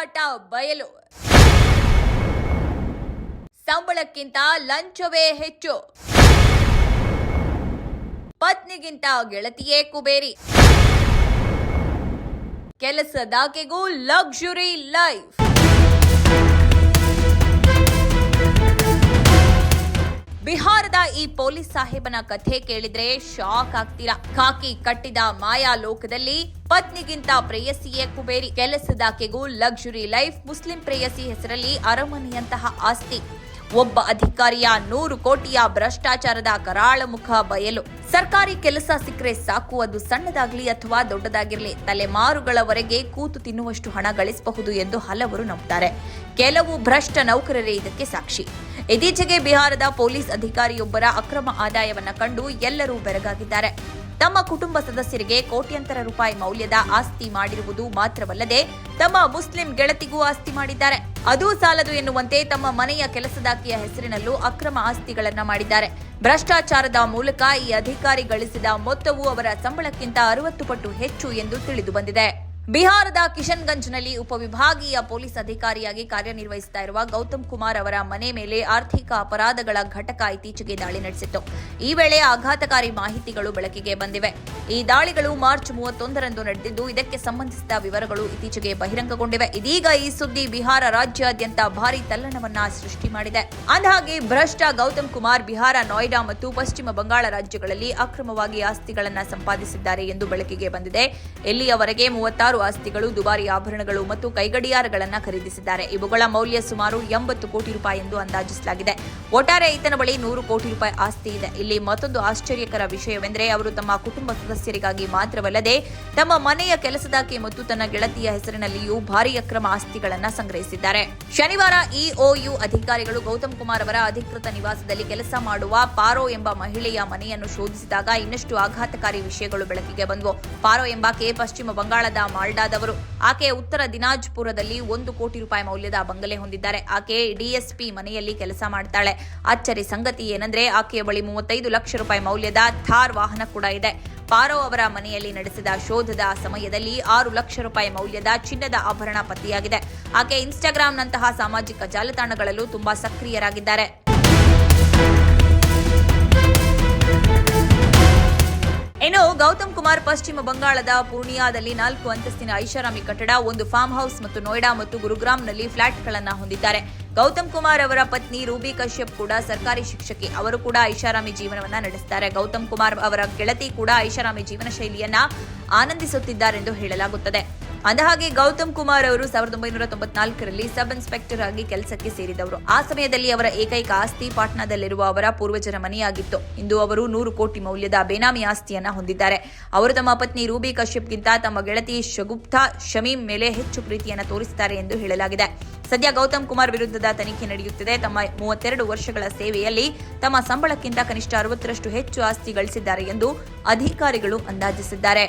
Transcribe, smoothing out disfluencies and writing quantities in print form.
ಹುಡುಗಾಟ ಬಯಲು. ಸಂಬಳಕ್ಕಿಂತ ಲಂಚವೇ ಹೆಚ್ಚು. ಪತ್ನಿಗಿಂತ ಗೆಳತಿಯೇ ಕುಬೇರಿ. ಕೆಲಸದಾಕೆಗೂ ಲಕ್ಸುರಿ ಲೈಫ್. ಬಿಹಾರದ ಈ ಪೊಲೀಸ್ ಸಾಹೇಬನ ಕಥೆ ಕೇಳಿದ್ರೆ ಶಾಕ್ ಆಗ್ತೀರಾ. ಖಾಕಿ ಕಟ್ಟಿದ ಮಾಯಾ ಲೋಕದಲ್ಲಿ ಪತ್ನಿಗಿಂತ ಪ್ರೇಯಸಿಯೇ ಕುಬೇರಿ. ಕೆಲಸದಾಕೆಗೂ ಲಕ್ಸುರಿ ಲೈಫ್. ಮುಸ್ಲಿಂ ಪ್ರೇಯಸಿ ಹೆಸರಲ್ಲಿ ಅರಮನೆಯಂತಹ ಆಸ್ತಿ. ಒಬ್ಬ ಅಧಿಕಾರಿಯ 100 ಕೋಟಿಯ ಭ್ರಷ್ಟಾಚಾರದ ಕರಾಳ ಮುಖ ಬಯಲು. ಸರ್ಕಾರಿ ಕೆಲಸ ಸಿಕ್ಕರೆ ಸಾಕು, ಅದು ಸಣ್ಣದಾಗ್ಲಿ ಅಥವಾ ದೊಡ್ಡದಾಗಿರ್ಲಿ, ತಲೆಮಾರುಗಳವರೆಗೆ ಕೂತು ತಿನ್ನುವಷ್ಟು ಹಣ ಗಳಿಸಬಹುದು ಎಂದು ಹಲವರು ನಂಬುತ್ತಾರೆ. ಕೆಲವು ಭ್ರಷ್ಟ ನೌಕರರೇ ಇದಕ್ಕೆ ಸಾಕ್ಷಿ. ಇತ್ತೀಚೆಗೆ ಬಿಹಾರದ ಪೊಲೀಸ್ ಅಧಿಕಾರಿಯೊಬ್ಬರ ಅಕ್ರಮ ಆದಾಯವನ್ನ ಕಂಡು ಎಲ್ಲರೂ ಬೆರಗಾಗಿದ್ದಾರೆ. ತಮ್ಮ ಕುಟುಂಬ ಸದಸ್ಯರಿಗೆ ಕೋಟ್ಯಂತರ ರೂಪಾಯಿ ಮೌಲ್ಯದ ಆಸ್ತಿ ಮಾಡಿರುವುದು ಮಾತ್ರವಲ್ಲದೆ ತಮ್ಮ ಮುಸ್ಲಿಂ ಗೆಳತಿಗೂ ಆಸ್ತಿ ಮಾಡಿದ್ದಾರೆ. ಅದೂ ಸಾಲದು ಎನ್ನುವಂತೆ ತಮ್ಮ ಮನೆಯ ಕೆಲಸದಾಕಿಯ ಹೆಸರಿನಲ್ಲೂ ಅಕ್ರಮ ಆಸ್ತಿಗಳನ್ನ ಮಾಡಿದ್ದಾರೆ. ಭ್ರಷ್ಟಾಚಾರದ ಮೂಲಕ ಈ ಅಧಿಕಾರಿ ಗಳಿಸಿದ ಮೊತ್ತವು ಅವರ ಸಂಬಳಕ್ಕಿಂತ 60 ಪಟ್ಟು ಹೆಚ್ಚು ಎಂದು ತಿಳಿದು ಬಂದಿದೆ. ಬಿಹಾರದ ಕಿಶನ್ಗಂಜ್ನಲ್ಲಿ ಉಪವಿಭಾಗೀಯ ಪೊಲೀಸ್ ಅಧಿಕಾರಿಯಾಗಿ ಕಾರ್ಯನಿರ್ವಹಿಸುತ್ತಾ ಇರುವ ಗೌತಮ್ ಕುಮಾರ್ ಅವರ ಮನೆ ಮೇಲೆ ಆರ್ಥಿಕ ಅಪರಾಧಗಳ ಘಟಕ ಇತ್ತೀಚೆಗೆ ದಾಳಿ ನಡೆಸಿತ್ತು. ಈ ವೇಳೆ ಆಘಾತಕಾರಿ ಮಾಹಿತಿಗಳು ಬೆಳಕಿಗೆ ಬಂದಿವೆ. ಈ ದಾಳಿಗಳು ಮಾರ್ಚ್ 31ರಂದು ನಡೆದಿದ್ದು, ಇದಕ್ಕೆ ಸಂಬಂಧಿಸಿದ ವಿವರಗಳು ಇತ್ತೀಚೆಗೆ ಬಹಿರಂಗಗೊಂಡಿವೆ. ಇದೀಗ ಈ ಸುದ್ದಿ ಬಿಹಾರ ರಾಜ್ಯಾದ್ಯಂತ ಭಾರೀ ತಲ್ಲಣವನ್ನ ಸೃಷ್ಟಿ ಮಾಡಿದೆ. ಅಂದಹಾಗೆ ಭ್ರಷ್ಟ ಗೌತಮ್ ಕುಮಾರ್ ಬಿಹಾರ, ನೋಯ್ಡಾ ಮತ್ತು ಪಶ್ಚಿಮ ಬಂಗಾಳ ರಾಜ್ಯಗಳಲ್ಲಿ ಅಕ್ರಮವಾಗಿ ಆಸ್ತಿಗಳನ್ನ ಸಂಪಾದಿಸಿದ್ದಾರೆ ಎಂದು ಬೆಳಕಿಗೆ ಬಂದಿದೆ. ಇಲ್ಲಿಯವರೆಗೆ 36 ಆಸ್ತಿಗಳು, ದುಬಾರಿ ಆಭರಣಗಳು ಮತ್ತು ಕೈಗಡಿಯಾರಗಳನ್ನು ಖರೀದಿಸಿದ್ದಾರೆ. ಇವುಗಳ ಮೌಲ್ಯ ಸುಮಾರು 80 ಕೋಟಿ ರೂಪಾಯಿ ಎಂದು ಅಂದಾಜಿಸಲಾಗಿದೆ. ಒಟ್ಟಾರೆ ಈತನ ಬಳಿ 100 ಕೋಟಿ ರೂಪಾಯಿ ಆಸ್ತಿ ಇದೆ. ಇಲ್ಲಿ ಮತ್ತೊಂದು ಆಶ್ಚರ್ಯಕರ ವಿಷಯವೆಂದರೆ ಅವರು ತಮ್ಮ ಕುಟುಂಬ ಸದಸ್ಯರಿಗಾಗಿ ಮಾತ್ರವಲ್ಲದೆ ತಮ್ಮ ಮನೆಯ ಕೆಲಸದಾಕೆ ಮತ್ತು ತನ್ನ ಗೆಳತಿಯ ಹೆಸರಿನಲ್ಲಿಯೂ ಭಾರೀ ಅಕ್ರಮ ಆಸ್ತಿಗಳನ್ನು ಸಂಗ್ರಹಿಸಿದ್ದಾರೆ. ಶನಿವಾರ ಇಒಯು ಅಧಿಕಾರಿಗಳು ಗೌತಮ್ ಕುಮಾರ್ ಅವರ ಅಧಿಕೃತ ನಿವಾಸದಲ್ಲಿ ಕೆಲಸ ಮಾಡುವ ಪಾರೋ ಎಂಬ ಮಹಿಳೆಯ ಮನೆಯನ್ನು ಶೋಧಿಸಿದಾಗ ಇನ್ನಷ್ಟು ಆಘಾತಕಾರಿ ವಿಷಯಗಳು ಬೆಳಕಿಗೆ ಬಂದವು. ಪಾರೋ ಎಂಬಾಕೆ ಪಶ್ಚಿಮ ಬಂಗಾಳದ ಮಾಲ್ಡಾದವರು. ಆಕೆ ಉತ್ತರ ದಿನಾಜ್ಪುರದಲ್ಲಿ 1 ಕೋಟಿ ರೂಪಾಯಿ ಮೌಲ್ಯದ ಬಂಗಲೆ ಹೊಂದಿದ್ದಾರೆ. ಆಕೆ ಡಿಎಸ್ಪಿ ಮನೆಯಲ್ಲಿ ಕೆಲಸ ಮಾಡ್ತಾಳೆ. ಅಚ್ಚರಿ ಸಂಗತಿ ಏನಂದ್ರೆ ಆಕೆಯ ಬಳಿ 35 ಲಕ್ಷ ರೂಪಾಯಿ ಮೌಲ್ಯದ ಥಾರ್ ವಾಹನ ಕೂಡ ಇದೆ. ಪಾರೋ ಅವರ ಮನೆಯಲ್ಲಿ ನಡೆಸಿದ ಶೋಧದ ಸಮಯದಲ್ಲಿ 6 ಲಕ್ಷ ರೂಪಾಯಿ ಮೌಲ್ಯದ ಚಿನ್ನದ ಆಭರಣ ಪತ್ತೆಯಾಗಿದೆ. ಆಕೆ ಇನ್ಸ್ಟಾಗ್ರಾಂನಂತಹ ಸಾಮಾಜಿಕ ಜಾಲತಾಣಗಳಲ್ಲೂ ತುಂಬಾ ಸಕ್ರಿಯರಾಗಿದ್ದಾರೆ. ಇನ್ನು ಗೌತಮ್ ಕುಮಾರ್ ಪಶ್ಚಿಮ ಬಂಗಾಳದ ಪೂರ್ಣಿಯಾದಲ್ಲಿ 4 ಅಂತಸ್ತಿನ ಐಷಾರಾಮಿ ಕಟ್ಟಡ, 1 ಫಾರ್ಮ್ ಹೌಸ್ ಮತ್ತು ನೋಯ್ಡಾ ಮತ್ತು ಗುರುಗ್ರಾಮ್ನಲ್ಲಿ ಫ್ಲಾಟ್ಗಳನ್ನು ಹೊಂದಿದ್ದಾರೆ. ಗೌತಮ್ ಕುಮಾರ್ ಅವರ ಪತ್ನಿ ರೂಬಿ ಕಶ್ಯಪ್ ಕೂಡ ಸರ್ಕಾರಿ ಶಿಕ್ಷಕಿ. ಅವರು ಕೂಡ ಐಷಾರಾಮಿ ಜೀವನವನ್ನ ನಡೆಸುತ್ತಾರೆ. ಗೌತಮ್ ಕುಮಾರ್ ಅವರ ಗೆಳತಿ ಕೂಡ ಐಷಾರಾಮಿ ಜೀವನ ಶೈಲಿಯನ್ನ ಆನಂದಿಸುತ್ತಿದ್ದಾರೆಂದು ಹೇಳಲಾಗುತ್ತದೆ. ಅಂದಹಾಗೆ ಗೌತಮ್ ಕುಮಾರ್ ಅವರು 1994ರಲ್ಲಿ ಸಬ್ ಇನ್ಸ್ಪೆಕ್ಟರ್ ಆಗಿ ಕೆಲಸಕ್ಕೆ ಸೇರಿದವರು. ಆ ಸಮಯದಲ್ಲಿ ಅವರ ಏಕೈಕ ಆಸ್ತಿ ಪಾಟ್ನಾದಲ್ಲಿರುವ ಅವರ ಪೂರ್ವಜರ ಮನೆಯಾಗಿತ್ತು. ಇಂದು ಅವರು 100 ಕೋಟಿ ಮೌಲ್ಯದ ಬೇನಾಮಿ ಆಸ್ತಿಯನ್ನ ಹೊಂದಿದ್ದಾರೆ. ಅವರು ತಮ್ಮ ಪತ್ನಿ ರೂಬಿ ಕಶ್ಯಪ್ಗಿಂತ ತಮ್ಮ ಗೆಳತಿ ಶಗುಪ್ತಾ ಶಮೀಮ್ ಮೇಲೆ ಹೆಚ್ಚು ಪ್ರೀತಿಯನ್ನು ತೋರಿಸುತ್ತಾರೆ ಎಂದು ಹೇಳಲಾಗಿದೆ. ಸದ್ಯ ಗೌತಮ್ ಕುಮಾರ್ ವಿರುದ್ಧದ ತನಿಖೆ ನಡೆಯುತ್ತಿದೆ. ತಮ್ಮ 32 ವರ್ಷಗಳ ಸೇವೆಯಲ್ಲಿ ತಮ್ಮ ಸಂಬಳಕ್ಕಿಂತ ಕನಿಷ್ಠ 60ರಷ್ಟು ಹೆಚ್ಚು ಆಸ್ತಿ ಗಳಿಸಿದ್ದಾರೆ ಎಂದು ಅಧಿಕಾರಿಗಳು ಅಂದಾಜಿಸಿದ್ದಾರೆ.